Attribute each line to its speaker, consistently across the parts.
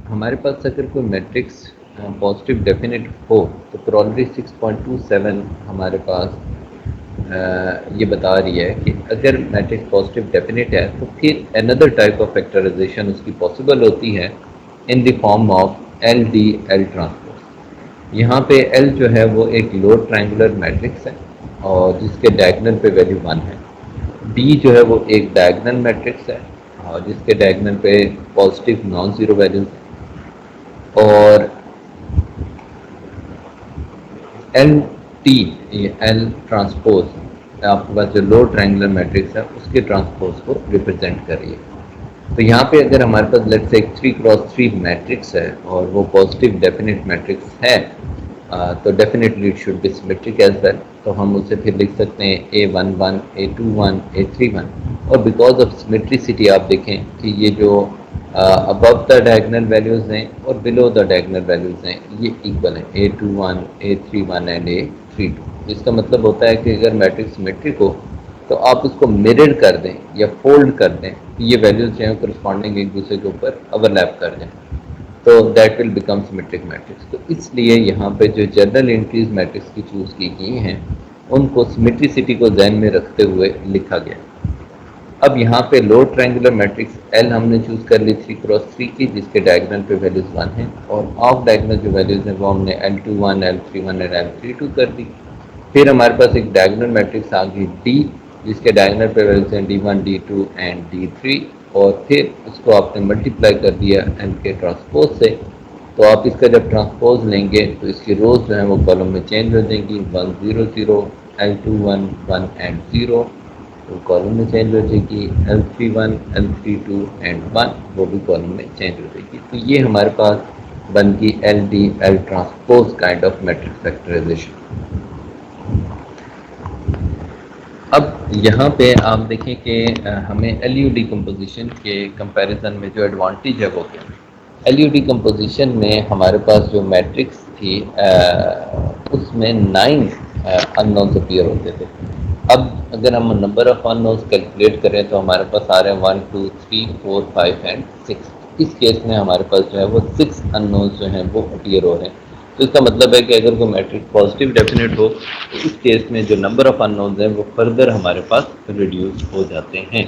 Speaker 1: हमारे पास अगर कोई मैट्रिक्स पॉजिटिव डेफिनेट हो तो कॉरोलरी 6.27 हमारे पास ये बता रही है कि अगर मैट्रिक्स पॉजिटिव डेफिनेट है तो फिर अनदर टाइप ऑफ फैक्टराइजेशन उसकी पॉसिबल होती है इन the form of L D L transpose. यहाँ पे एल जो है वो एक लोअर ट्रायंगुलर मैट्रिक्स है और जिसके डायगोनल पे वैल्यू 1 है। डी जो है वो एक डायगोनल मैट्रिक्स है और जिसके डायगोनल पे पॉजिटिव नॉन जीरो वैल्यूज है। और एल टी एल ट्रांसपोज आपके पास जो लो ट्रायंगुलर मैट्रिक्स है उसके ट्रांसपोज को रिप्रेजेंट कर रही है। तो यहाँ पे अगर हमारे पास लेट्स से एक 3x3 मैट्रिक्स है और वो पॉजिटिव डेफिनेट मैट्रिक्स है तो definitely it should be symmetric as well. तो हम उसे फिर लिख सकते हैं A11 A21 A31 और बिकॉज ऑफ सिमेट्रिसिटी आप देखें कि ये जो अबव द डायगोनल वैल्यूज हैं और बिलो द डायगोनल वैल्यूज हैं ये इक्वल हैं A21 A31 एंड A32। इसका मतलब होता है कि अगर मैट्रिक्स सिमेट्रिक हो तो आप उसको मिरर कर दें या फोल्ड कर दें, ये वैल्यूज जो हैं करस्पॉन्डिंग एक दूसरे के ऊपर ओवरलैप कर दें तो that will become symmetric matrix. तो इसलिए यहाँ पे जो जनरल एंट्रीज मैट्रिक्स की चूज़ की गई हैं उनको सिमेट्रिसिटी को ध्यान में रखते हुए लिखा गया। अब यहाँ पे लो ट्रायंगुलर मैट्रिक्स एल हमने चूज़ कर ली 3x3 की जिसके डायगोनल पे वैल्यूज 1 हैं और ऑफ डायगोनल जो वैल्यूज हैं वो हमने L21 L31 और L32 कर दी। फिर हमारे पास एक डायगोनल मैट्रिक्स आ गई डी जिसके डायगोनल पे वैल्यूज हैं D1 D2 एंड D3 और फिर उसको आपने मल्टीप्लाई कर दिया एल के ट्रांसपोज से। तो आप इसका जब ट्रांसपोज लेंगे तो इसकी रोज जो है वो कॉलम में चेंज हो जाएंगी 1 0 0 L21 1 एंड 0 तो कॉलम में चेंज हो जाएगी L31 L32 एंड 1 वो भी कॉलम में चेंज हो जाएगी। तो ये हमारे पास बन गई L D L transpose kind of matrix factorisation. अब यहाँ पे आप देखें कि हमें LU डिकम्पोजिशन के कंपैरिजन में जो एडवांटेज है वो क्या है। LU डिकम्पोजिशन में हमारे पास जो मैट्रिक्स थी उसमें 9 अननोन्स अपीयर होते थे। अब अगर हम नंबर ऑफ अननोन्स कैलकुलेट करें तो हमारे पास आ रहे हैं 1 2 3 4 5 एंड 6। इस केस में हमारे पास जो है वो 6 अननोन्स जो हैं वो अपीयर हो रहे हैं। तो इसका मतलब है कि अगर कोई मैट्रिक्स पॉजिटिव डेफिनेट हो तो इस केस में जो नंबर ऑफ अननोन्स हैं वो फर्दर हमारे पास रिड्यूस हो जाते हैं।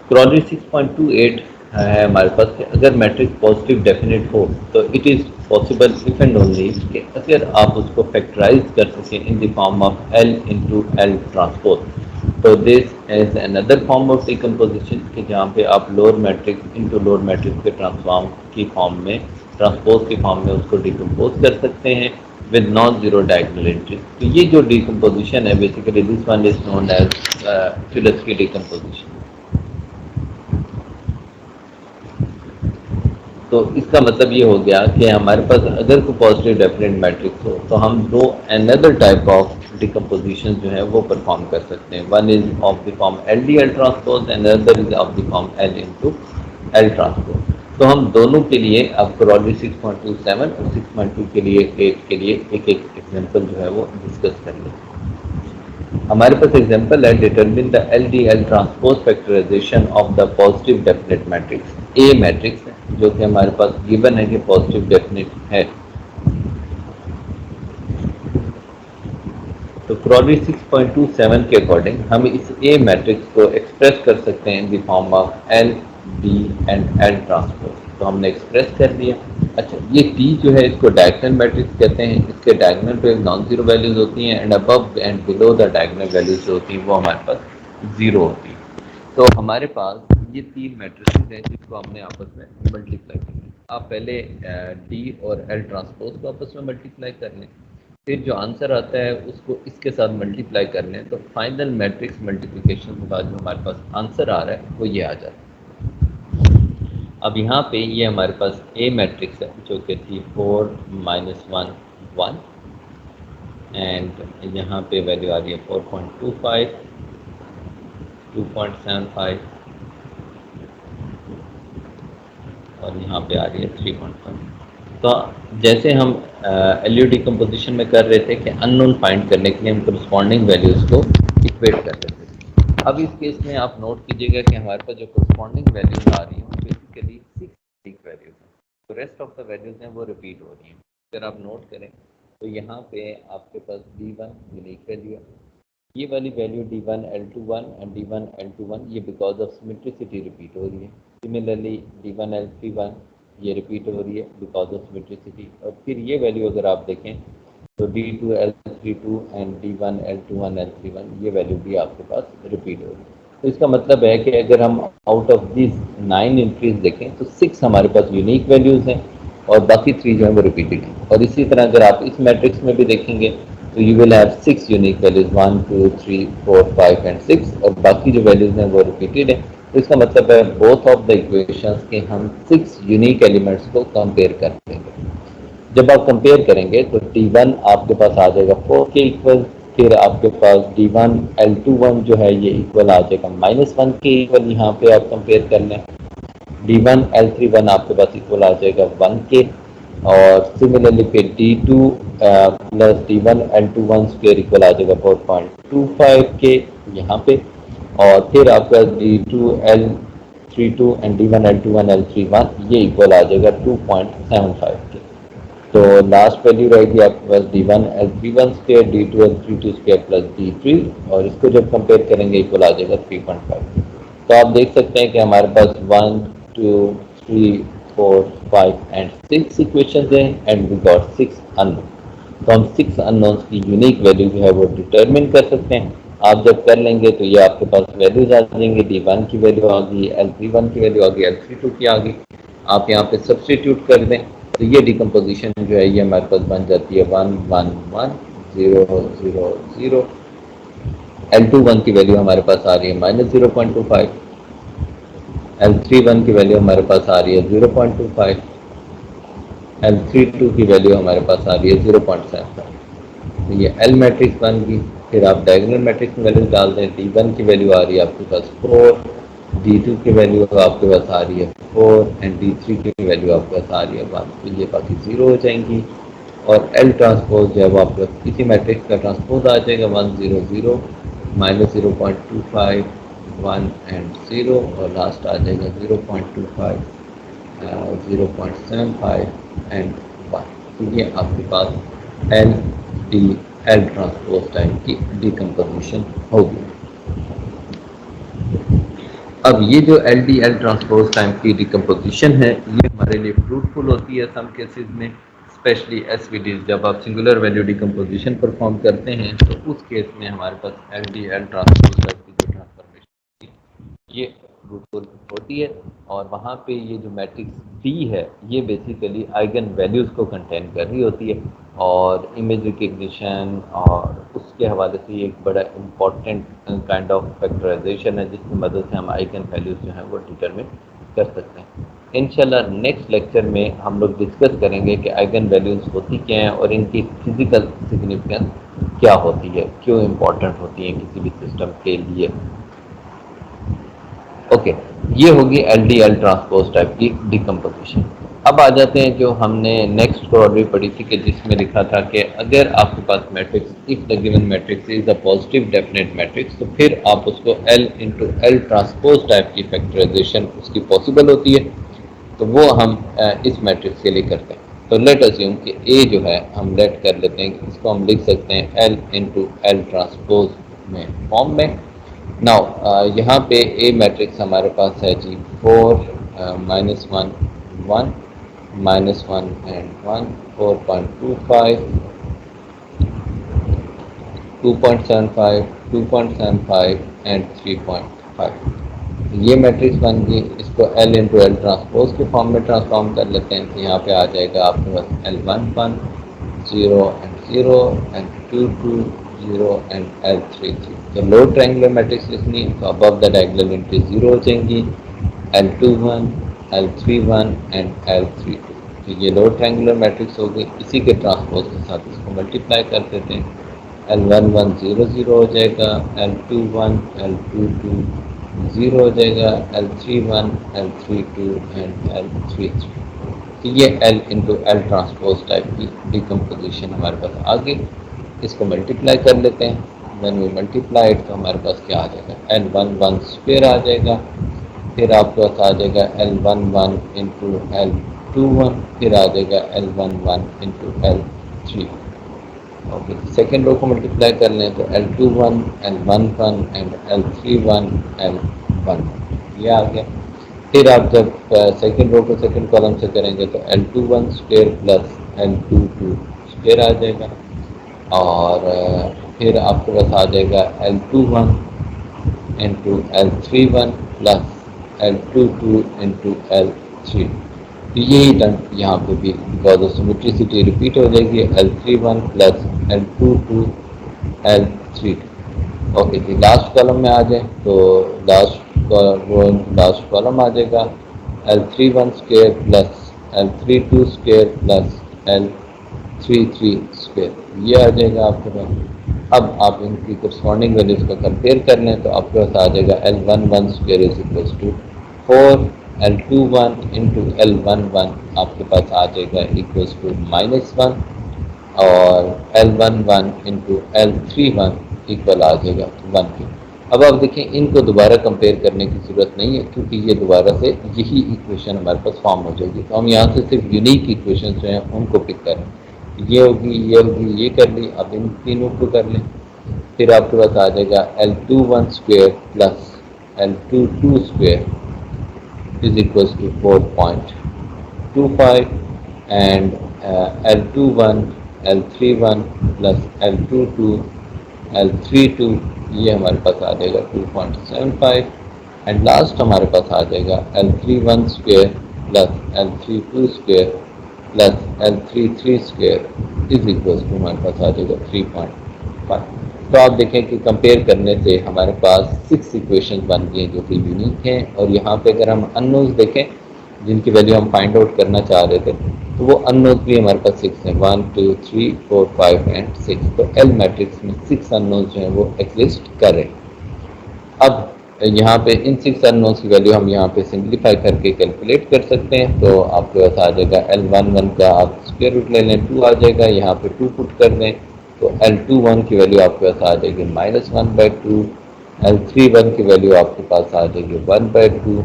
Speaker 1: क्रॉलरी 6.28 है हमारे पास कि अगर मैट्रिक्स पॉजिटिव डेफिनेट हो तो it is possible if and only कि अगर आप उसको फैक्टराइज कर सकें in the form of L into L transpose. तो this is another form of decomposition कि जहाँ पे आप lower matrix into lower matrix के ट्रांसफॉर्म की फॉर्म में ट्रांसपोज की फॉर्म में उसको डिकम्पोज कर सकते हैं with non zero diagonal entries. तो ये जो डिकम्पोजिशन है basically this one is known as Cholesky decomposition. तो इसका मतलब ये हो गया कि हमारे पास अगर कोई पॉजिटिव डेफिनेट मैट्रिक्स हो तो हम दो अनदर टाइप ऑफ डिकम्पोजिशन जो है वो परफॉर्म कर सकते हैं। One is of the form L D L transpose and other is of the form L into L transpose. तो हम दोनों के लिए अब क्रॉलरी 6.27 और 6.2 के लिए एक एग्जाम्पल जो है वो डिस्कस कर लेंगे। हमारे पास एग्जाम्पल है determine the L D L transpose factorisation of the positive definite matrix. A matrix है जो कि हमारे पास गिवन है कि पॉजिटिव डेफिनेट है। तो क्रॉलरी 6.27 के अकॉर्डिंग हम इस ए मैट्रिक्स को एक्सप्रेस कर सकते हैं इन the form of L D and L transpose. तो हमने एक्सप्रेस कर दिया। अच्छा ये टी जो है इसको डायगोनल मैट्रिक्स कहते हैं। इसके डायगोनल पे नॉन जीरो वैल्यूज होती हैं and above and below the diagonal values जो होती हैं वो हमारे पास जीरो होती है। तो हमारे पास ये तीन मैट्रिसेस हैं जिसको हमने आपस में मल्टीप्लाई करना है। आप पहले डी और एल ट्रांसपोज को आपस में मल्टीप्लाई कर लें, फिर जो आंसर आता है उसको इसके साथ मल्टीप्लाई कर लें तो फाइनल मैट्रिक्स मल्टीप्लिकेशन के बाद जो हमारे पास आंसर आ रहा है वो ये आ जाता है। अब यहाँ पे ये हमारे पास ए मैट्रिक्स है जो कि थी 4 -1 1 एंड यहाँ पे वैल्यू आ रही है 4.25 2.75 और यहाँ पे आ रही है 3.5। तो जैसे हम LU डिकम्पोजिशन में कर रहे थे कि अननोन फाइंड करने के लिए हम करस्पॉन्डिंग वैल्यूज़ को इक्वेट कर रहे थे। अब इस केस में आप नोट कीजिएगा कि हमारे पास जो करस्पॉन्डिंग वैल्यूज आ रही हैं वो basically 6 values rest of the values हैं वो रिपीट हो रही हैं। अगर आप नोट करें तो यहाँ पे आपके पास D1 यूनिक वैल्यू है, ये वाली value D1 L21 and D1 L21 ये बिकॉज ऑफ सिमेट्रिसिटी रिपीट हो रही है। सिमिलरली D1 L31 ये रिपीट हो रही है बिकॉज ऑफ सिमेट्रिसिटी। और फिर ये वैल्यू अगर आप देखें तो D2 L32 and D1 L21 L31 ये वैल्यू भी आपके पास रिपीट हो रही है। तो इसका मतलब है कि अगर हम आउट ऑफ दिस 9 एंट्रीज देखें तो 6 हमारे पास यूनिक वैल्यूज़ हैं और बाकी 3 जो हैं वो रिपीटेड हैं। और इसी तरह अगर आप इस मैट्रिक्स में भी देखेंगे तो you will have 6 unique values 1 2 3 4 5 and 6 और बाकी जो वैल्यूज हैं वो रिपीटेड है। तो इसका मतलब है बोथ ऑफ द इक्वेशंस के हम 6 यूनिक एलिमेंट्स को कंपेयर करते हैं। जब आप कंपेयर करेंगे तो D1 आपके पास आ जाएगा 4 के इक्वल, फिर आपके पास D1 L21 जो है ये इक्वल आ जाएगा -1 के इक्वल, यहाँ पे आप कंपेयर कर लें। D1 L31 आपके पास इक्वल आ जाएगा 1 के, और सिमिलरली फिर D2 plus D1 L21 square equal आ जाएगा 4.25 के यहाँ पे, और फिर आपका D2 L32 and D1 L21 L31 ये इक्वल आ जाएगा 2.75 के। तो लास्ट वैल्यू रहेगी आपके पास D1 L31 square D2 L32 square plus D3, और इसको जब कंपेयर करेंगे इक्वल आ जाएगा 3.5। तो आप देख सकते हैं कि हमारे पास 1 2 3 4 5 एंड 6 इक्वेशंस हैं एंड वी गॉट 6 अननोन। तो हम 6 अननोन्स की यूनिक वैल्यू जो है वो डिटरमिन कर सकते हैं। आप जब कर लेंगे तो ये आपके पास वैल्यूज आ जाएंगे, D1 की वैल्यू आ गई, L31 की वैल्यू आ गई, L32 की आ गई। आप यहाँ पे सब्सटीट्यूट कर दें तो ये डिकम्पोजिशन जो है ये हमारे पास बन जाती है 1 1 1 0 0 0। L21 की वैल्यू हमारे पास आ रही है -0.25, L31 की वैल्यू हमारे पास आ रही है 0.25, L32 की वैल्यू हमारे पास आ रही है 0.75। तो ये L मैट्रिक्स बन गई। फिर आप डायगोनल मैट्रिक्स में वैल्यू डाल दें, D1 की वैल्यू आ रही है आपके पास 4, D2 की वैल्यू आपके पास आ रही है 4 एंड D3 की वैल्यू आपके पास आ रही है 1। तो ये बाकी 0 हो जाएंगी, और L ट्रांसपोज जो है वो आपके पास किसी मैट्रिक्स का ट्रांसपोज आ जाएगा 1 0 0 -0.25 1 एंड 0, और लास्ट आ जाएगा 0.25 0.75 एंड 1। तो ये आपके पास L ट्रांसपोज टाइप की डिकम्पोजिशन होगी। अब ये जो L ट्रांसपोज टाइम की डिकम्पोजिशन है ये हमारे लिए फ्रूटफुल होती है सम केसेस में, स्पेशली SVD जब आप सिंगुलर वैल्यू डिकम्पोजिशन परफॉर्म करते हैं तो उस केस में हमारे पास L ट्रांसपोज टाइप की जो ट्रांसफॉर्मेशन ये फ्रूटफुल होती है। और वहाँ पे ये जो मैट्रिक्स D है ये बेसिकली आइगन वैल्यूज़ को कंटेन कर रही होती है, और इमेज रिकग्निशन और उसके हवाले से एक बड़ा इम्पॉर्टेंट काइंड ऑफ फैक्टराइजेशन है जिसकी मदद से हम आइगन वैल्यूज़ जो हैं वो डिटरमिन कर सकते हैं। इंशाल्लाह नेक्स्ट लेक्चर में हम लोग डिस्कस करेंगे कि आइगन वैल्यूज़ होती क्या हैं और इनकी फिजिकल सिग्निफिकेंस क्या होती है, क्यों इम्पॉर्टेंट होती हैं किसी भी सिस्टम के लिए। ओके, ये होगी L ट्रांसपोज टाइप की डिकम्पोजिशन। अब आ जाते हैं जो हमने नेक्स्ट प्रॉब्लम पढ़ी थी कि जिसमें लिखा था कि अगर आपके पास matrix if the given matrix is a positive definite matrix तो फिर आप उसको L ट्रांसपोज टाइप की फैक्टराइजेशन उसकी पॉसिबल होती है। तो वो हम इस मैट्रिक्स के लिए करते हैं। तो लेट अज्यूम कि A जो है हम लेट कर लेते हैं, इसको हम लिख सकते हैं L ट्रांसपोज में फॉर्म में। नाउ यहाँ पे A मैट्रिक्स हमारे पास है जी 4 -1 1 -1 एंड 1 4.25 2.75 2.75 एंड 3.5। ये मैट्रिक्स बन गई। इसको L ट्रांसपोज के फॉर्म में ट्रांसफॉर्म कर लेते हैं। तो यहाँ पे आ जाएगा आपके पास L11 0 and 0 and 2 2 0 and L33। तो लो ट्रायंगुलर मैट्रिक्स लिखनी है तो अबव द डायगोनल एंट्री 0 हो जाएंगी, L21 L31 एंड L32। तो ये लो ट्रायंगुलर मैट्रिक्स हो गई। इसी के ट्रांसपोज के साथ इसको मल्टीप्लाई कर देते हैं, L11 0 0 हो जाएगा, L21 L22 0 हो जाएगा, L31 L32 एंड L33। तो ये L ट्रांसपोज टाइप की डिकम्पोजिशन हमारे पास आ गई। इसको मल्टीप्लाई कर लेते हैं। व्हेन वी मल्टीप्लाई तो हमारे पास क्या आ जाएगा, L11 स्क्वायर आ जाएगा, फिर आपके पास आ जाएगा L11 इंटू L L21, फिर आ जाएगा L11 into L3। Okay, second row को मल्टीप्लाई कर लें तो L21, L11 and L31, L1 ये आ गया। फिर आप जब सेकेंड रो को सेकेंड कॉलम से करेंगे तो L21 square plus L22 square आ जाएगा, और फिर आपके पास आ जाएगा L21 into L31 plus L22 into L3। तो यही टर्म यहाँ पे भी बिकॉज ऑफ सिमेट्रिसिटी रिपीट हो जाएगी, L31 plus L22 L32। Okay जी, लास्ट कॉलम में आ जाए तो लास्ट कॉलम आ जाएगा L31 square plus L32 square plus L33 square, ये आ जाएगा आपके पास। अब आप इनकी करस्पॉन्डिंग वैल्यूज को कंपेयर कर लें तो आपके पास आ जाएगा L11 square is equals to 4, L21 into L11 आपके पास आ जाएगा इक्वल्स टू -1, और L11 इंटू L31 इक्वल आ जाएगा 1 के। अब आप देखें, इनको दोबारा कंपेयर करने की ज़रूरत नहीं है क्योंकि ये दोबारा से यही इक्वेशन हमारे पास फॉर्म हो जाएगी। तो हम यहाँ से सिर्फ यूनिक इक्वेशन जो हैं उनको पिक करें, ये होगी, ये होगी, ये कर ली। अब इन तीनों को कर लें, फिर आपके पास आ जाएगा L21 square plus L22 square is equals to 4.25, and L21 L31 plus L22 L32 ये हमारे पास आ जाएगा 2.75, एंड लास्ट हमारे पास आ जाएगा L31 square plus L32 square plus L33 square is equals to हमारे पास आ जाएगा 3.5। तो आप देखें कि कंपेयर करने से हमारे पास 6 इक्वेशन बन गई हैं जो कि यूनिक हैं, और यहाँ पे अगर हम अननोन्स देखें जिनकी वैल्यू हम फाइंड आउट करना चाह रहे थे तो वो अननोन्स भी हमारे पास 6 हैं, 1 2 3 4 5 एंड 6। तो एल मैट्रिक्स में 6 अननोन्स जो हैं वो एग्जिस्ट कर रहे हैं। अब यहाँ पे इन 6 अननोन्स की वैल्यू हम यहाँ पे सिंप्लीफाई करके कैलकुलेट कर सकते हैं। तो आपके पास आ जाएगा L11 का आप स्क्वायर रूट ले लें, 2 आ जाएगा, यहाँ पे 2 पुट कर दें तो L21 की वैल्यू आपके पास आ जाएगी -1/2, L31 की वैल्यू आपके पास आ जाएगी 1/2।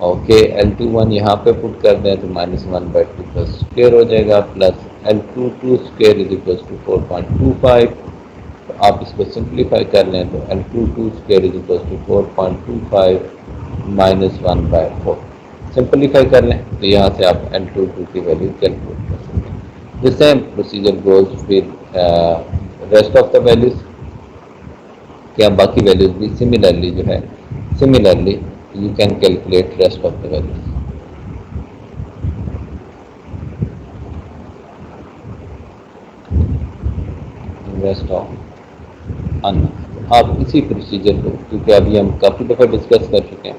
Speaker 1: ओके, L21 यहाँ पे पुट कर दें तो -1/2 का स्क्वायर हो जाएगा plus L22 square is equal to 4.25। तो आप इसको सिंप्लीफाई कर लें तो L22 square is equal to 4.25 -1/4। Simplify कर लें तो यहाँ से आप L22 की वैल्यू कैलकुलेट कर सकते हैं। The same procedure goes with rest of the values। क्या बाकी वैल्यूज भी सिमिलरली जो है similarly you can calculate rest of the values. Rest of unknown आप इसी प्रोसीजर को, क्योंकि अभी हम काफ़ी दफ़ा डिस्कस कर चुके हैं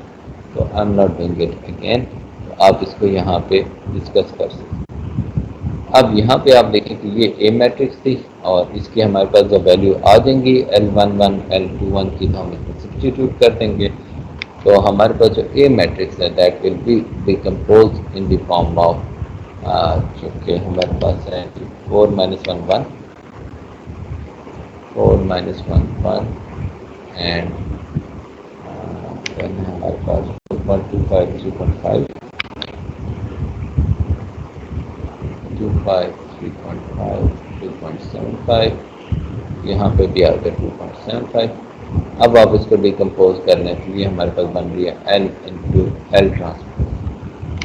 Speaker 1: तो I am not doing it again, तो आप इसको यहाँ पे डिस्कस कर सकते हैं। अब यहाँ पे आप देखें कि ये ए मैट्रिक्स थी और इसकी हमारे पास जब वैल्यू आ जाएंगी L11 L21 की तो हम इसमें सब्स्टिट्यूट कर देंगे। तो हमारे पास जो ए मैट्रिक्स है that will B decompose in the form of जो कि हमारे पास है 4 - 1 1, 4 - 1 1 एंड हमारे पास 2.25 3.5 2.5 3.5 2.75, यहाँ पे भी आ गया 2.75। अब आप इसको डिकम्पोज कर लें तो ये हमारे पास बन रही है L इंटू एल ट्रांसपोज।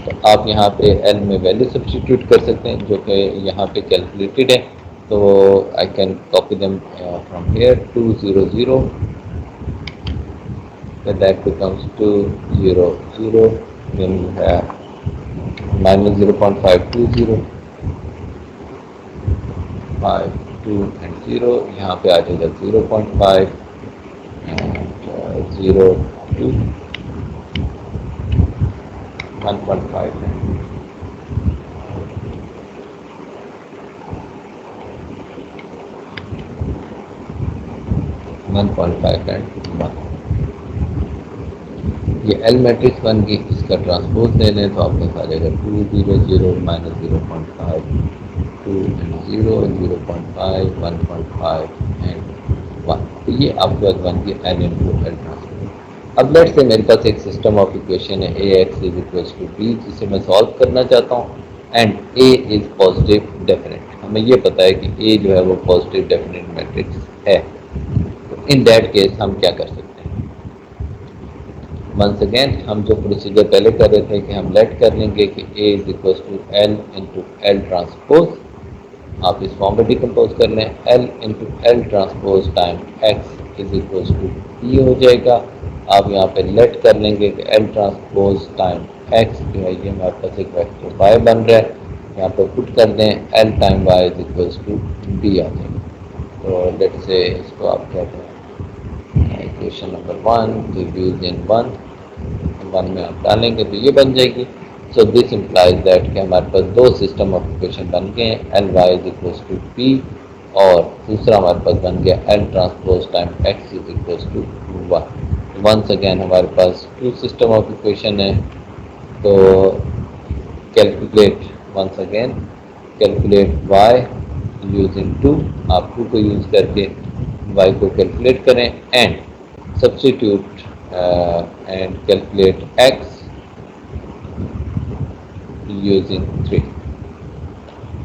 Speaker 1: तो आप यहाँ पे L में वैल्यू सब्स्टिट्यूट कर सकते हैं जो कि यहाँ पे कैलकुलेटेड है। तो I can copy them from here 2 0 0, that becomes 2 0 0, then you have -0.520 5 2 and 0, यहाँ पे आ जाएगा 0.5 एंड 0 2 1.5 है। ये एल मैट्रिक्स बन गई, इसका ट्रांसपोज ले लें तो आपके पास आ जाएगा 2 0 0 -0.5 2 एंड 0 0.5 1.5 एंड 1। तो ये आपके पास बन गई एल इंटू एल ट्रांसपोज। अब लेट्स से मेरे पास एक सिस्टम ऑफ इक्वेशन है A X is equal to B जिसे मैं सॉल्व करना चाहता हूँ। And A is positive definite, हमें ये पता है कि ए जो है वो पॉजिटिव डेफिनेट मैट्रिक्स है। तो इन दैट केस हम क्या कर सकते हैं, वंस अगेन हम जो प्रोसीजर पहले कर रहे थे कि हम लेट कर लेंगे कि A is equal to L into L transpose, आप इस फॉर्म में डिकम्पोज कर लें, L into L transpose time X is equal to E हो जाएगा। आप यहाँ पे लेट कर लेंगे कि एल ट्रांसपोज टाइम एक्स जो है ये हमारे पास एक वेक्टर वाई बन रहा है, यहाँ पे पुट कर दें L times Y is equal to D आ जाएगा। तो लेट से इसको आप कहते हैं इक्वेशन नंबर 1 रिव्यूज इन 1 में आप डालेंगे तो ये बन जाएगी। सो दिस इम्प्लाइज दैट कि हमारे पास दो सिस्टम ऑफ इक्वेशन बन गए हैं, L Y is equal to P और दूसरा हमारे पास बन गया L transpose time X is equal to one. Once again हमारे पास टू सिस्टम ऑफ इक्वेशन है, तो calculate once again calculate Y using 2, आप 2 को यूज करके वाई को कैलकुलेट करें and substitute and calculate x using 3।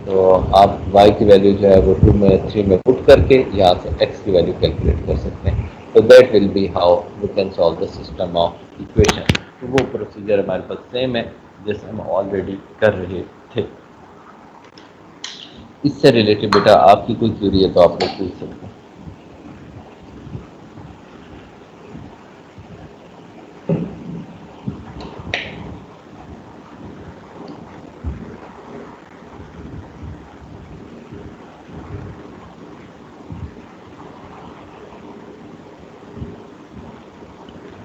Speaker 1: तो आप y की वैल्यू जो है वो 2 में 3 में पुट करके यहाँ से x की वैल्यू कैलकुलेट कर सकते हैं। तो that will be how we can solve the system of equation. तो वो प्रोसीजर हमारे पास सेम है जैसे हम ऑलरेडी कर रहे थे। इससे रिलेटेड बेटा आपकी कोई क्वेरी है तो आप लोग पूछ सकते हैं।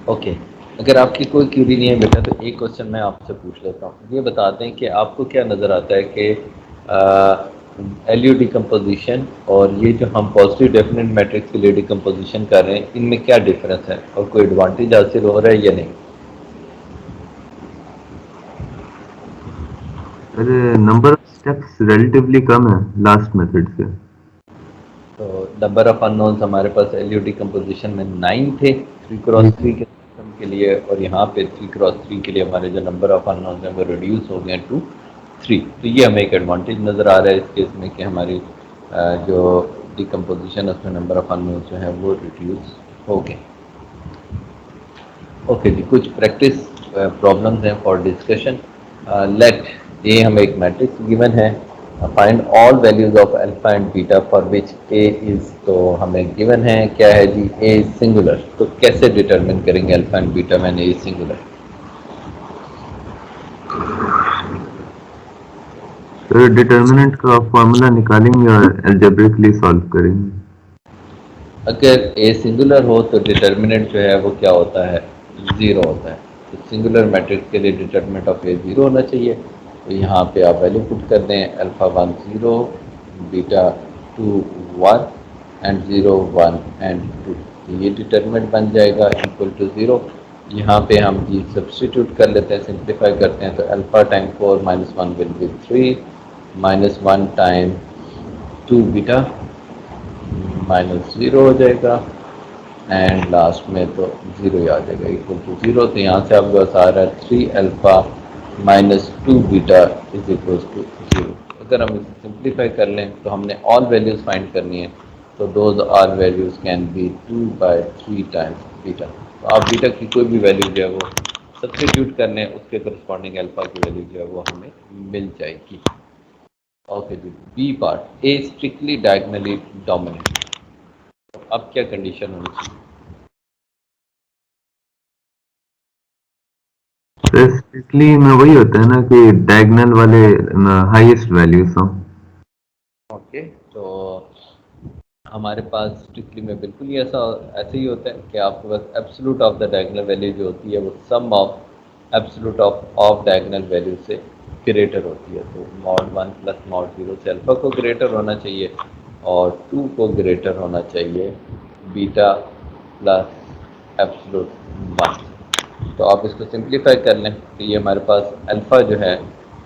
Speaker 1: ओके अगर आपकी कोई क्वेरी नहीं है बेटा तो एक क्वेश्चन मैं आपसे पूछ लेता हूँ। ये बताते हैं कि आपको क्या नज़र आता है कि एलयू डिकम्पोजिशन और ये जो हम पॉजिटिव डेफिनेट मैट्रिक्स के लिए डिकम्पोजिशन कर रहे हैं इनमें क्या डिफरेंस है और कोई एडवांटेज हासिल हो रहा है या नहीं?
Speaker 2: अरे नंबर ऑफ स्टेप्स रिलेटिवली कम है लास्ट मेथड से।
Speaker 1: तो नंबर ऑफ अननोन्स हमारे पास एलयू डिकम्पोजिशन में 9 थे 3x3 के सिस्टम के लिए, और यहाँ पे 3x3 के लिए हमारे जो नंबर ऑफ अननोन्स हैं वो रिड्यूस हो गए टू 3। तो ये हमें एक एडवांटेज नज़र आ रहा है इस केस में कि हमारी जो डिकम्पोजिशन है उसमें नंबर ऑफ अननोन्स जो है वो रिड्यूस हो गए। ओके जी, कुछ प्रैक्टिस प्रॉब्लम्स हैं फॉर डिस्कशन। लेट ए हमें एक मैट्रिक्स गिवन है, find all values of alpha and beta for which A is, तो हमें गिवन है क्या है जी, ए इज सिंगुलर। तो कैसे डिटरमिन करेंगे alpha and beta man A is singular?
Speaker 2: तो डिटर्मिनेंट का फॉर्मूला निकालेंगे और अलजेब्रिकली सॉल्व करेंगे।
Speaker 1: अगर ए सिंगुलर हो तो डिटर्मिनेंट जो है वो क्या होता है, ज़ीरो होता है। तो सिंगुलर मैट्रिक्स के लिए डिटर्मिनेंट ऑफ ए ज़ीरो होना चाहिए। तो यहाँ पे आप वैल्यू पुट कर दें, अल्फ़ा 1 0, बीटा 2 1 एंड 0 1 एंड 2। तो ये डिटर्मिनेंट बन जाएगा इक्वल टू 0। यहाँ पे हम जी सब्स्टिट्यूट कर लेते हैं, सिंप्लीफाई करते हैं। तो alpha time 4 minus 1 will be 3 minus 1 time 2 beta minus 0 हो जाएगा एंड लास्ट में तो 0 ही आ जाएगा इक्वल टू 0। तो यहाँ से आपके पास आ रहा है 3 alpha minus 2 beta is equal to 0। अगर हम इसे सिंप्लीफाई कर लें तो हमने ऑल वैल्यूज़ फाइंड करनी है। तो those are values can be 2/3 times beta. तो आप बीटा की कोई भी वैल्यू जो है वो सब्स्टिट्यूट कर लें, उसके करस्पॉन्डिंग अल्फ़ा की वैल्यू जो है वो हमें मिल जाएगी। ओके जी, बी पार्ट, ए स्ट्रिक्टली डायगोनली डोमिनेट। तो अब क्या कंडीशन होनी चाहिए?
Speaker 2: स्ट्रिक्टली में वही होता है ना कि डायगोनल वाले हाईएस्ट वैल्यूज हों।
Speaker 1: ओके, तो हमारे पास स्ट्रिक्टली में बिल्कुल ही ऐसे ही होता है कि आपके पास absolute of the diagonal value जो होती है वो sum of absolute of diagonal value से ग्रेटर होती है। तो मॉड 1 प्लस मॉड 0 से अल्फ़ा को ग्रेटर होना चाहिए और 2 को ग्रेटर होना चाहिए बीटा प्लस एब्सोल्यूट 1। तो आप इसको सिंप्लीफाई कर लें तो ये हमारे पास अल्फ़ा जो है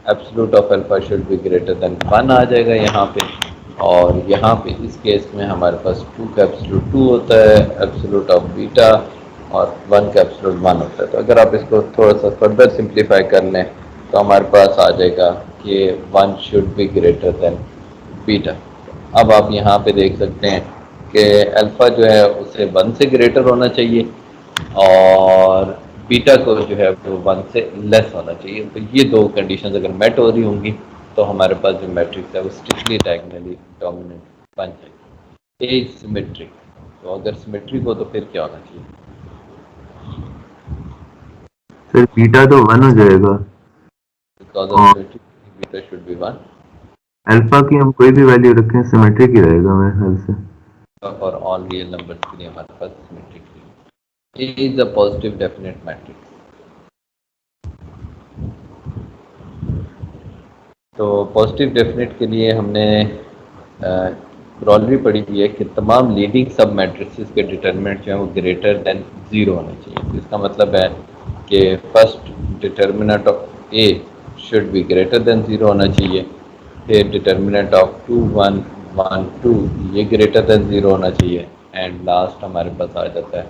Speaker 1: absolute of alpha should be greater then 1 आ जाएगा यहाँ पे। और यहाँ पे इस केस में हमारे पास 2 का एब्सोल्यूट 2 होता है, एब्सोल्यूट ऑफ बीटा, और 1 का एब्सोल्यूट 1 होता है। तो अगर आप इसको थोड़ा सा फर्दर सिंप्लीफाई कर लें तो हमारे पास आ जाएगा कि 1 should be greater then beta. अब आप यहाँ पे देख सकते हैं कि अल्फ़ा जो है उसे 1 से ग्रेटर होना चाहिए और बीटा को जो है वो 1 से लेस होना चाहिए। तो ये दो कंडीशंस अगर मेट हो रही होंगी तो हमारे पास जो मैट्रिक्स है वो स्ट्रिक्टली डायगोनली डोमिनेंट बन जाएगी। ए सिमेट्रिक, तो अगर सिमेट्रिक हो तो फिर क्या होना चाहिए?
Speaker 2: फिर बीटा तो 1 हो जाएगा
Speaker 1: बिकॉज ऑफ
Speaker 2: और
Speaker 1: symmetric beta should B 1
Speaker 2: alpha की हम कोई भी वैल्यू रखें सिमेट्रिक ही रहेगा मेरे ख्याल से।
Speaker 1: और ऑल रियल नंबर्स के लिए हमारे पास symmetric A is a positive definite matrix. तो पॉजिटिव डेफिनेट के लिए हमने क्रॉलरी पढ़ी हुई है कि तमाम लीडिंग सब मैट्रिसेस के डिटरमिनेंट जो है वो ग्रेटर देन 0 होने चाहिए। तो इसका मतलब है कि first determinant of A should be greater than 0 होना चाहिए, फिर डिटर्मिनेंट ऑफ 2 1 1 2 ये ग्रेटर देन 0 होना चाहिए, एंड लास्ट हमारे पास आ जाता है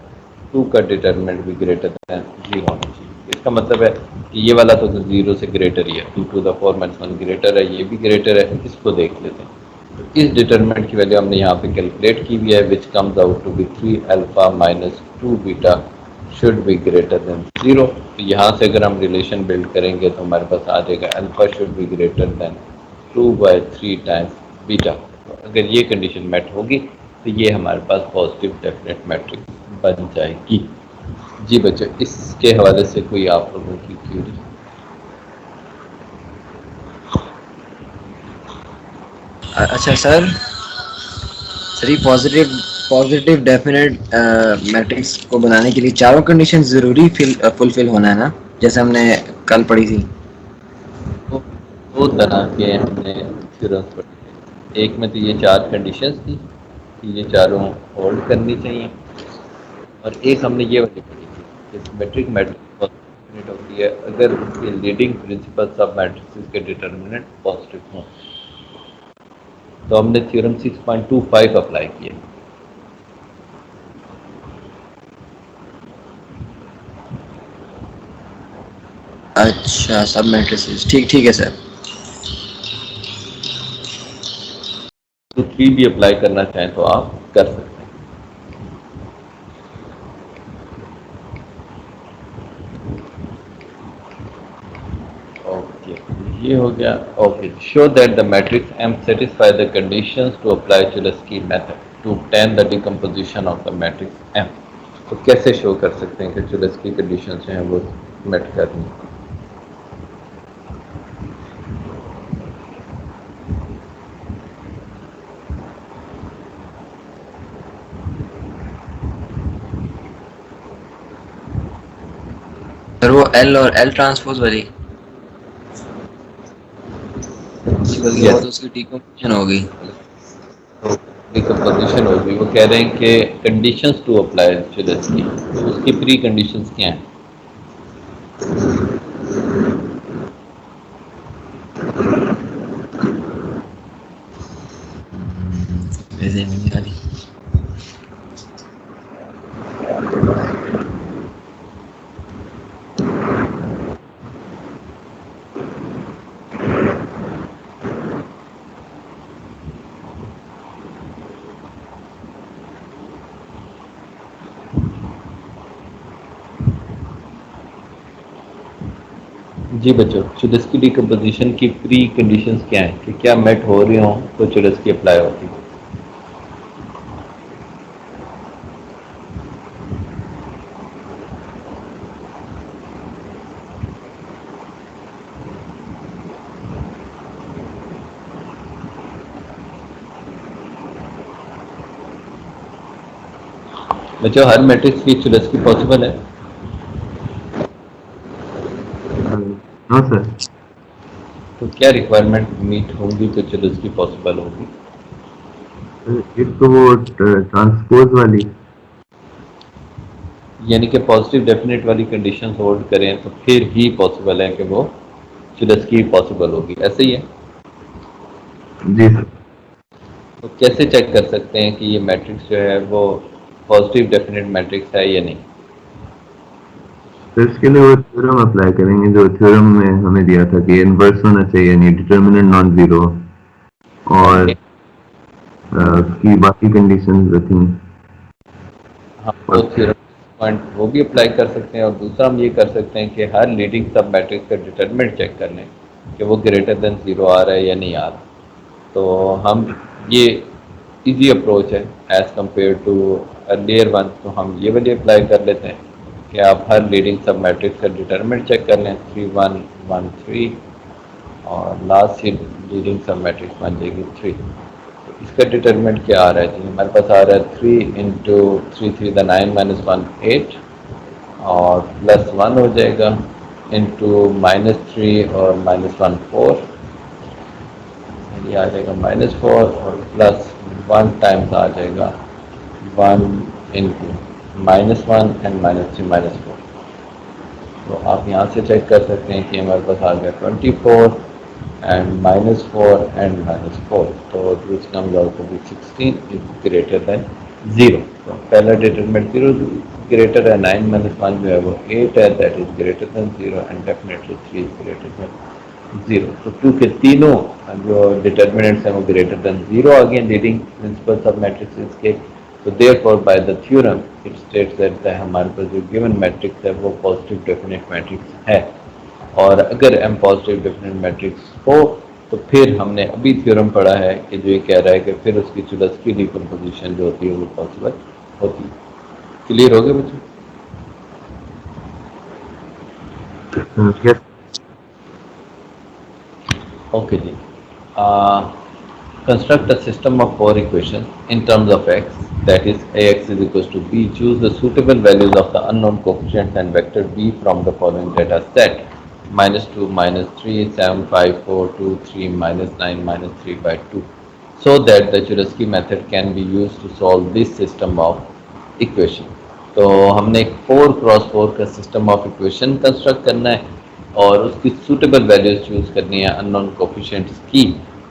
Speaker 1: 2 का डिटर्मिनेंट भी ग्रेटर देन 0 होना चाहिए। इसका मतलब है कि ये वाला तो 0 से ग्रेटर ही है, 2 to the 4 - 1 ग्रेटर है, ये भी ग्रेटर है, इसको देख लेते हैं। तो इस डिटर्मिनेंट की वैल्यू हमने यहाँ पे कैलकुलेट की हुई है, which comes out to be 3 alpha minus 2 beta should be greater than 0। तो यहाँ से अगर हम रिलेशन बिल्ड करेंगे तो हमारे पास आ जाएगा alpha should be greater then 2/3 times beta. तो अगर ये कंडीशन मेट होगी तो ये हमारे पास पॉजिटिव डेफिनेट मैट्रिक्स बन जाएगी। जी बच्चों, इसके हवाले से कोई आप लोगों की क्यूरी?
Speaker 3: अच्छा सर, ये पॉजिटिव डेफिनेट मैट्रिक्स को बनाने के लिए चारों कंडीशन जरूरी फुलफिल होना है ना, जैसे हमने कल पढ़ी थी।
Speaker 1: तो दो तरह के हमने थ्योरम्स पढ़े थे। एक में तो ये 4 कंडीशंस थी कि ये चारों होल्ड करनी चाहिए, और एक हमने ये वाली पढ़ी थी कि सिमेट्रिक मैट्रिक्स डेफिनेट होती है अगर उसके लीडिंग प्रिंसिपल सब मैट्रिक्स के डिटर्मिनेंट पॉजिटिव हों। तो हमने थ्योरम 6.25 अप्लाई किया।
Speaker 3: अच्छा, सब मैट्रिसेस, ठीक है सर।
Speaker 1: तो 3 भी अप्लाई करना चाहें तो आप कर सकते हैं। ओके, ये हो गया। Okay, show that the matrix M satisfy the conditions to apply Cholesky method to obtain the decomposition of the matrix M। तो कैसे शो कर सकते हैं कि चुलस्की कंडीशंस जो हैं वो मेट करनी?
Speaker 3: सर वो एल और एल ट्रांसपोज वाली बल्कि वो तो उसकी डिकम्पोजिशन होगी।
Speaker 1: तो डिकम्पोजिशन होगी, वो कह रहे हैं कि कंडीशंस टू अप्लाई चुलस्की, तो उसकी प्री कंडीशंस क्या हैं?
Speaker 3: वैसे नहीं निकाली।
Speaker 1: जी बच्चों, चुलस्की डिकम्पोजिशन की प्री कंडीशंस क्या हैं कि क्या मेट हो रही हों तो चुलस्की अप्लाई होती है? बच्चों, हर मैट्रिक्स की चुलस्की पॉसिबल है?
Speaker 2: No sir.
Speaker 1: तो क्या रिक्वायरमेंट मीट होंगी तो चुलस्की पॉसिबल होगी?
Speaker 2: एक तो वो ट्रांसपोज वाली,
Speaker 1: यानी कि पॉजिटिव डेफिनेट वाली कंडीशंस होल्ड करें तो फिर ही पॉसिबल है कि वो चुलस्की पॉसिबल होगी, ऐसे ही है?
Speaker 2: जी सर।
Speaker 1: तो कैसे चेक कर सकते हैं कि ये मैट्रिक्स जो है वो पॉजिटिव डेफिनेट मैट्रिक्स है या नहीं?
Speaker 2: तो इसके लिए वो थ्योरम अप्लाई करेंगे जो थ्योरम में हमें दिया था कि इनवर्स होना चाहिए, यानी डिटर्मिनेंट नॉन जीरो, और
Speaker 1: ओके।
Speaker 2: उसकी बाकी कंडीशंस जो थी।
Speaker 1: हाँ, वो थ्योरम पॉइंट वो भी अप्लाई कर सकते हैं, और दूसरा हम ये कर सकते हैं कि हर लीडिंग सब मैट्रिक्स का डिटरमिनेंट चेक कर लें कि वो ग्रेटर देन ज़ीरो आ रहा है या नहीं आ रहा। तो हम ये इजी अप्रोच है as compare to earlier one. तो हम ये वाली अप्लाई कर लेते हैं कि आप हर लीडिंग सब मैट्रिक्स का डिटरमिनेंट चेक कर लें 3 1 1 3, और लास्ट लीडिंग सब मैट्रिक्स बन जाएगी 3। इसका डिटरमिनेंट क्या आ रहा है जी? हमारे पास आ रहा है 3 इंटू 3 3 द 9 माइनस 1 8, और प्लस 1 हो जाएगा इंटू -3 और -1 4, ये आ जाएगा -4, और प्लस 1 टाइम्स आ जाएगा 1 इंटू -1 एंड -3 -4। तो आप यहाँ से चेक कर सकते हैं कि हमारे पास आ गया 24 एंड -4 एंड -4, तो which comes out to be 16 is greater than 0। तो पहला डिटरमिनेंट 0 ग्रेटर है, 9 -1 जो है वो 8 है, that is greater than 0, and definitely 3 is greater than 0। तो क्योंकि तीनों जो डिटरमिनेंट्स हैं वो ग्रेटर देन 0 आ गए लीडिंग प्रिंसिपल सब मैट्रिक्स के, तो therefore by the theorem it states that हमारे पास जो गिवन मैट्रिक्स है वो पॉजिटिव डेफिनेट मैट्रिक्स है। और अगर m पॉजिटिव डेफिनेट मैट्रिक्स हो तो फिर हमने अभी थ्योरम पढ़ा है कि जो ये कह रहा है कि फिर उसकी चुलस्की डिकम्पोजिशन जो होती है वो पॉसिबल होती है। क्लियर हो गया बच्चों?
Speaker 2: Yes.
Speaker 1: Okay ji. Construct a system of 4 equations in terms of x, that is ax is equals to b. Choose the suitable values of the unknown coefficients and vector b from the following data set: -2, -3, 7, 5, 4, 2, 3, -9, -3 by 2, so that the Cholesky method can be used to solve this system of equation। तो हमने एक 4x4 का system of equation construct करना है और उसकी suitable values choose करनी है अननोन कोफिशिएंट्स की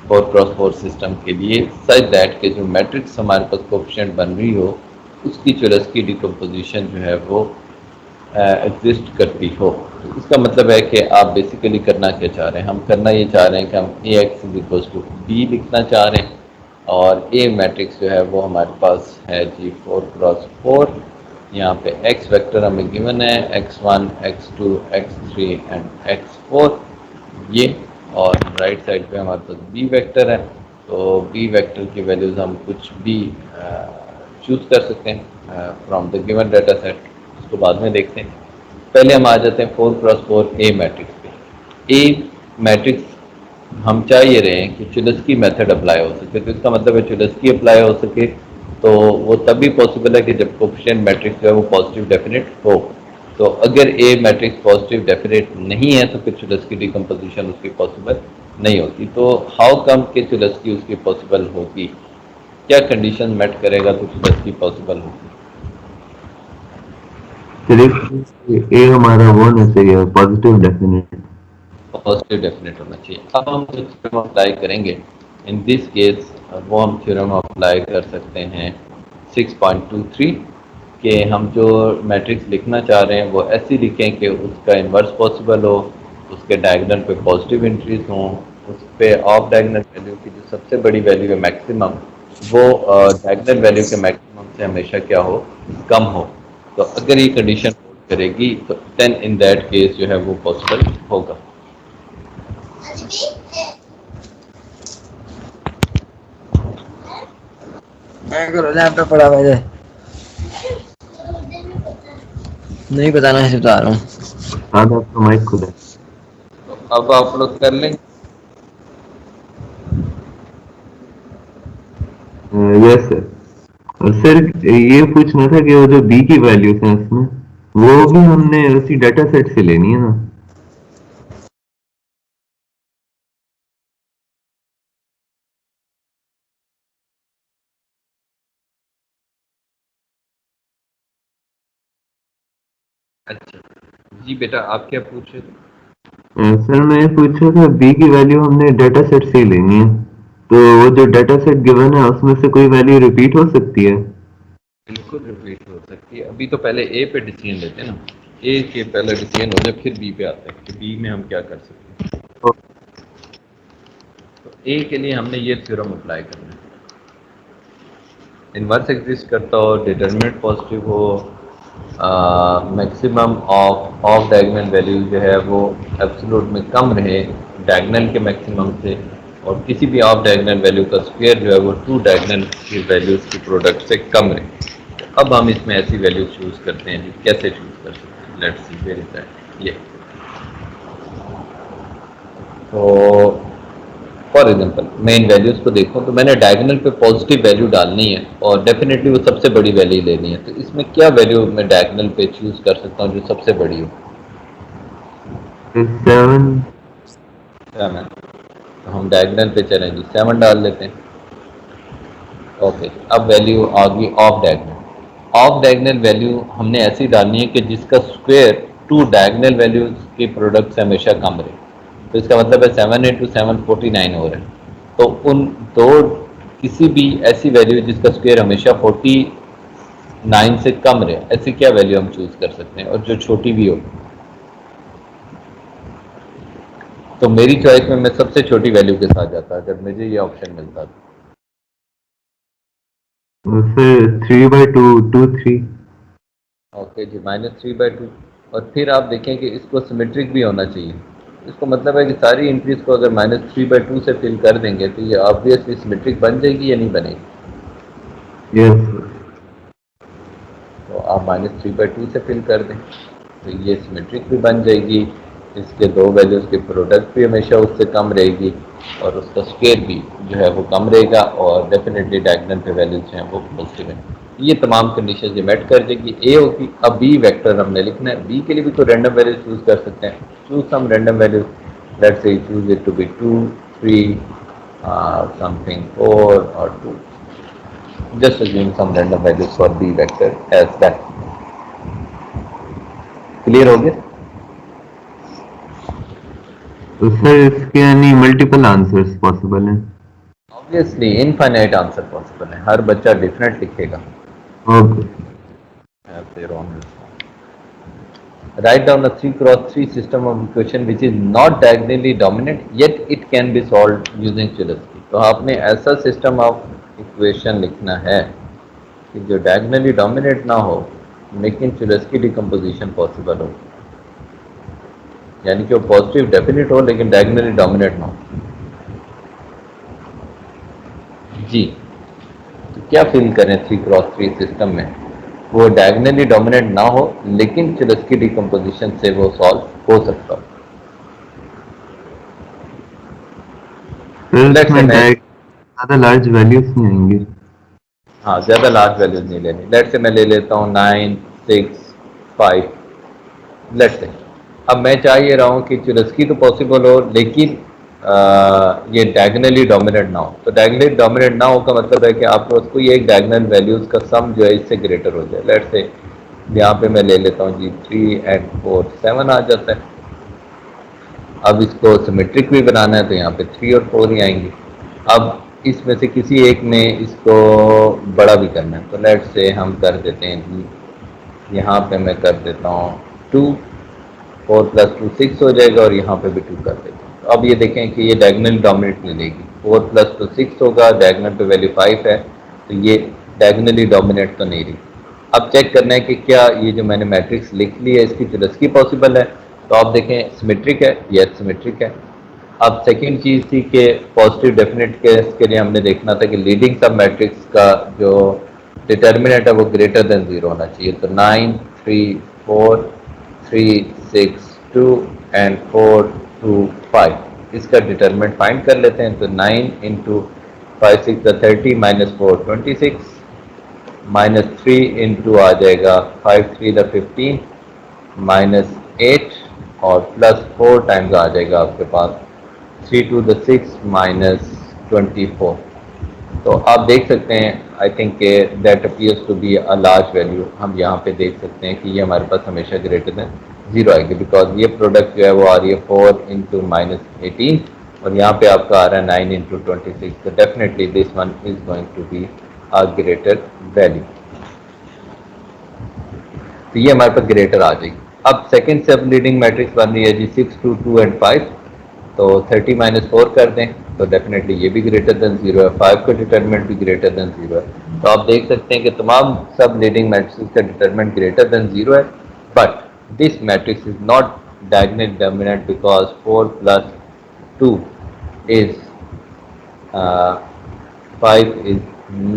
Speaker 1: 4x4 सिस्टम के लिए, सच दैट के जो मैट्रिक्स हमारे पास कोफिशिएंट बन रही हो उसकी चुलस्की डिकम्पोजिशन जो है वो एग्जिस्ट करती हो। तो इसका मतलब है कि आप बेसिकली करना क्या चाह रहे हैं? हम करना ये चाह रहे हैं कि हम A X is equals to B लिखना चाह रहे हैं, और ए मैट्रिक्स जो है वो हमारे पास है जी 4x4। यहाँ पे x वेक्टर हमें गिवन है x1, x2, x3 and x4 ये, और राइट साइड पे हमारे पास b वेक्टर है। तो b वेक्टर की वैल्यूज हम कुछ भी चूज कर सकते हैं from the given data set, उसको बाद में देखते हैं। पहले हम आ जाते हैं 4x4 ए मैट्रिक्स पे। ए मैट्रिक्स हम चाह ये रहे हैं कि चुलस्की मेथड अप्लाई हो सके, तो इसका मतलब है चुलस्की अप्लाई हो सके तो वो तभी पॉसिबल है कि जब कोफिशिएंट मैट्रिक्स जो है वो पॉजिटिव डेफिनेट हो। तो अगर ए मैट्रिक्स पॉजिटिव डेफिनेट नहीं है तो फिर चुलस्की डिकम्पोजिशन उसकी पॉसिबल नहीं होती। तो हाउ कम के चुलस्की उसकी पॉसिबल होगी? क्या कंडीशन मेट करेगा तो चुलस्की पॉसिबल होगी?
Speaker 2: सिर्फ ए हमारा वो होना चाहिए पॉजिटिव डेफिनेट।
Speaker 1: पॉजिटिव डेफिनेट होना चाहिए। अब हम जो थ्योरम अप्लाई करेंगे इन दिस केस, वो हम थ्योरम अप्लाई कर सकते हैं 6.23 कि हम जो मैट्रिक्स लिखना चाह रहे हैं वो ऐसी लिखें कि उसका इन्वर्स पॉसिबल हो, उसके डायगोनल पे पॉजिटिव एंट्रीज हों, उस पे ऑफ डायगोनल वैल्यू की जो सबसे बड़ी वैल्यू है मैक्सिमम, वो डायगोनल वैल्यू के मैक्सिमम से हमेशा क्या हो, कम हो। तो अगर ये कंडीशन करेगी तो देन इन दैट केस जो है वो पॉसिबल होगा।
Speaker 3: लैपटॉप पड़ा हुआ है, नहीं बताना है, बता रहा हूँ।
Speaker 2: हाँ आपका माइक खुला है।
Speaker 1: तो अब आप लोग कर लें।
Speaker 2: Yes sir. और सर ये पूछना था कि वो जो बी की वैल्यूज हैं उसमें, वो भी हमने उसी डाटा सेट से लेनी है ना?
Speaker 1: अच्छा जी बेटा, आप क्या पूछ रहे थे?
Speaker 2: सर मैं ये पूछ रहा था बी की वैल्यू हमने डाटा सेट से ही लेनी है, तो वो जो डाटा सेट गिवन है उसमें से कोई वैल्यू रिपीट हो सकती है?
Speaker 1: बिल्कुल रिपीट हो सकती है। अभी तो पहले ए पे डिसीजन लेते हैं ना। ए के पहले डिसीजन हो जाए फिर बी पे आते हैं कि बी में हम क्या कर सकते हैं। तो ए के लिए हमने ये थ्योरम अप्लाई करना है, इनवर्स एग्जिस्ट करता हो, डिटरमिनेंट पॉजिटिव हो, मैक्सिमम ऑफ डायगोनल वैल्यू जो है वो एब्सोल्यूट में कम रहे डायगोनल के मैक्सिमम से, और किसी भी ऑफ डायगोनल वैल्यू का स्क्वायर जो है वो टू डायगोनल की वैल्यूज की प्रोडक्ट से कम रहे। तो अब हम इसमें ऐसी वैल्यू चूज करते हैं जी, कैसे चूज कर सकते हैं, let's see where is that. ये तो फॉर एग्जाम्पल मैं इन वैल्यूज को देखूं तो मैंने डायगोनल पे पॉजिटिव वैल्यू डालनी है और डेफिनेटली वो सबसे बड़ी वैल्यू लेनी है। तो इसमें क्या वैल्यू मैं डायगोनल पे चूज कर सकता हूँ जो सबसे बड़ी हो?
Speaker 2: 7।
Speaker 1: 7। तो हम डायगोनल पे चलें जी, 7 डाल लेते हैं। ओके, अब वैल्यू आ गई of diagonal. Of diagonal value हमने ऐसी डालनी है कि जिसका स्क्वायर टू डायगोनल वैल्यूज के प्रोडक्ट से हमेशा कम रहे। तो इसका मतलब है 7 × 7 49 हो रहा है। तो उन दो किसी भी ऐसी वैल्यू जिसका स्क्वायर हमेशा 49 से कम रहे, ऐसी क्या वैल्यू हम चूज कर सकते हैं और जो छोटी भी हो? तो मेरी चॉइस में मैं सबसे छोटी वैल्यू के साथ जाता अगर मुझे ये ऑप्शन मिलता।
Speaker 2: फिर 3/2 2 3।
Speaker 1: ओके जी, -3/2। और फिर आप देखें कि इसको सिमेट्रिक भी होना चाहिए। इसको मतलब है कि सारी एंट्रीज को अगर -3/2 से फिल कर देंगे तो ये ऑब्वियसली सिमेट्रिक बन जाएगी या नहीं बनेगी?
Speaker 2: यस।
Speaker 1: तो आप -3/2 से फिल कर दें तो ये सिमेट्रिक भी बन जाएगी, इसके दो वैल्यूज के प्रोडक्ट भी हमेशा उससे कम रहेगी और उसका स्क्वायर भी जो है वो कम रहेगा और डेफिनेटली डायगोनल पे वैल्यूज जो हैं वो पॉजिटिव हैं। ये तमाम कंडीशन ये मेट कर देगी। ए होगी। अब बी वेक्टर हमने लिखना है। बी के लिए भी तो रैंडम वैल्यूज चूज कर सकते हैं। Choose some random values, let's say choose it to be 2 3 something 4 और 2। just assume some random values for b vector as that. Clear हो गया?
Speaker 2: तो सर इसके यानी मल्टीपल आंसर्स पॉसिबल हैं?
Speaker 1: ऑब्वियसली इनफाइनाइट आंसर पॉसिबल है, हर बच्चा डिफरेंट लिखेगा।
Speaker 2: Okay.
Speaker 1: Write down a 3x3 system of equation which is not diagonally dominant yet it can be solved using Cholesky। तो आपने ऐसा सिस्टम ऑफ इक्वेशन लिखना है कि जो डायगोनली डोमिनेट ना हो लेकिन चुलेस्की डिकम्पोजिशन पॉसिबल हो, यानी कि वो पॉजिटिव डेफिनेट हो लेकिन डायगोनली डोमिनेट ना हो। जी, तो क्या फील करें 3x3 सिस्टम में वो डायगोनली डोमिनेट ना हो लेकिन चुलेस्की डिकम्पोजिशन से वो सॉल्व हो सकता हो।
Speaker 2: ज़्यादा लार्ज वैल्यूज नहीं आएंगे।
Speaker 1: हाँ, ज़्यादा लार्ज वैल्यूज नहीं लेनी। लेट से मैं ले लेता हूँ 9 6 5। लेट से अब मैं चाह ये रहा हूँ कि चुलेस्की तो पॉसिबल हो लेकिन ये डायगोनली डोमिनेट ना हो। तो डायगोनली डोमिनेट ना हो का मतलब है कि आपको उसको ये एक डायगोनल वैल्यूज का सम जो है इससे ग्रेटर हो जाए। लेट से यहाँ पे मैं ले लेता हूँ जी 3 और 4 7 आ जाता है। अब इसको सिमेट्रिक भी बनाना है तो यहाँ पे 3 और 4 ही आएंगे। अब इसमें से किसी एक में इसको बड़ा भी करना है तो लेट से हम कर देते हैं जी, यहाँ पे मैं कर देता हूँ 2 4 + 2 6 हो जाएगा और यहाँ पे भी 2 कर देता हूँ। तो अब ये देखें कि ये डायगोनल डोमिनेट नहीं लेगी। 4 + 2 6 होगा, डायगोनल पे वैल्यू 5 है तो ये डायगोनली डोमिनेट तो नहीं रही। अब चेक करना है कि क्या ये जो मैंने मैट्रिक्स लिख ली है इसकी चुलेस्की पॉसिबल है। तो आप देखें सिमेट्रिक है, यस सिमेट्रिक है। अब सेकेंड चीज़ थी कि पॉजिटिव डेफिनेट केस के लिए हमने देखना था कि लीडिंग सब मैट्रिक्स का जो डिटर्मिनेंट है वो ग्रेटर देन 0 होना चाहिए। तो 9 3 4 3 6 2 और 4 2 5 इसका डिटर्मिनेंट फाइंड कर लेते हैं। तो 9 × 5 6 30 -4 26 -3 × आ जाएगा 5 3 15 -8 और +4 टाइम्स आ जाएगा आपके पास 3 2 6 -24। तो आप देख सकते हैं I think that appears to be a large value. हम यहाँ पे देख सकते हैं कि ये हमारे पास हमेशा ग्रेटर देन 0 आएगी बिकॉज ये प्रोडक्ट जो है वो आ रही है 4 × -18 और यहाँ पे आपका आ रहा है 9 × 26। तो definitely this one is going to be a greater value. तो ये हमारे पास ग्रेटर आ जाएगी। अब सेकंड सब लीडिंग मैट्रिक्स बन रही है जी 6, 2, 2 एंड 5, तो 30 माइनस 4 कर दें तो डेफिनेटली ये भी ग्रेटर देन 0 है, 5 का डिटरमिनेंट भी ग्रेटर देन 0 है। तो आप देख सकते हैं कि तमाम सब लीडिंग मैट्रिक्स का डिटरमिनेंट ग्रेटर देन 0 है, but this matrix is not diagonal dominant because 4 plus 2 is 5 is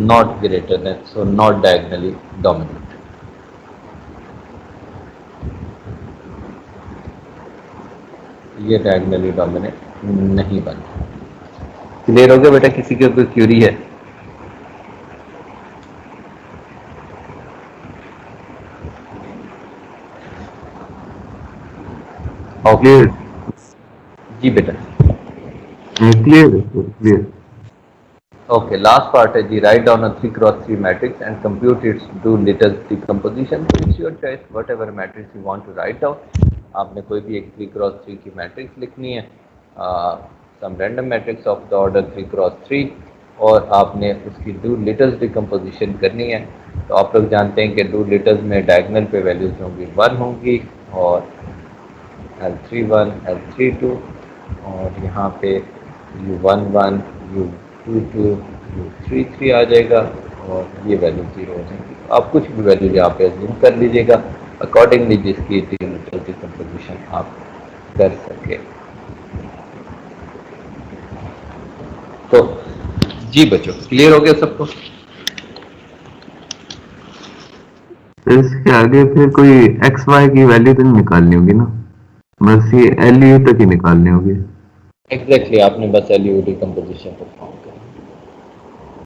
Speaker 1: not greater than, so not diagonally dominant. ये diagonally dominant नहीं बनता। क्लियर हो गया बेटा? किसी की कोई क्यूरी है? ओके जी बेटा,
Speaker 2: क्लियर।
Speaker 1: okay, last part है जी, write down a 3x3 matrix and compute its Doolittle's decomposition. So it's your choice, whatever matrix you want to write down. आपने कोई भी एक 3x3 की मैट्रिक्स लिखनी है, some random matrix of the order 3x3, और आपने उसकी Doolittle's decomposition करनी है। तो आप लोग जानते हैं कि Doolittle's में डायगोनल पे वैल्यूज होंगी 1 होंगी और L31, L32, और यहाँ पे U11, U22, U33 आ जाएगा और ये वैल्यू 0 हो जाएगी। आप कुछ भी वैल्यू यहाँ पे अज्यूम कर लीजिएगा अकॉर्डिंगली जिसकी कंपोजिशन आप कर सके। तो जी बच्चों, क्लियर हो गया सबको?
Speaker 2: तो इसके आगे फिर कोई एक्स वाई की वैल्यू तो नहीं निकालनी होगी ना, बस ये एल यू तक ही निकालनी होगी।
Speaker 1: एग्जैक्टली, आपने बस एलयू डिकम्पोजिशन परफॉर्म करना।